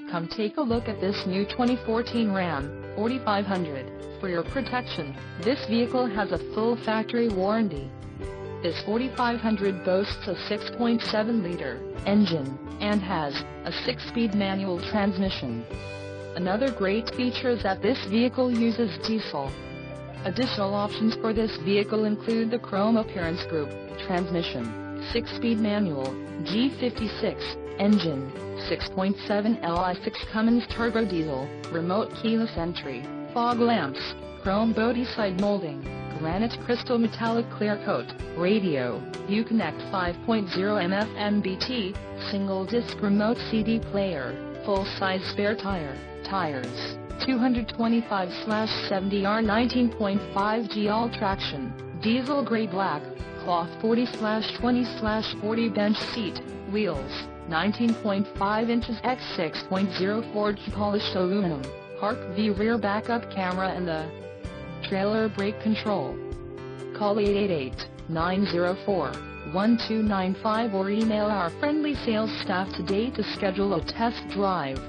Come take a look at this new 2014 Ram 4500. For your protection, this vehicle has a full factory warranty. This 4500 boasts a 6.7-liter engine, and has a 6-speed manual transmission. Another great feature is that this vehicle uses diesel. Additional options for this vehicle include the chrome appearance group, transmission, 6-speed manual, G56, engine, 6.7 Li6 Cummins turbo diesel, remote keyless entry, fog lamps, chrome body side molding, granite crystal metallic clear coat, radio, Uconnect 5.0 MFM-BT, single disc remote CD player, full-size spare tires, 225/70R 19.5G all traction, diesel gray black, cloth 40/20/40 bench seat, wheels, 19.5 inches x 6.04 polished aluminum, Park View rear backup camera and the trailer brake control. Call 888-904-1295 or email our friendly sales staff today to schedule a test drive.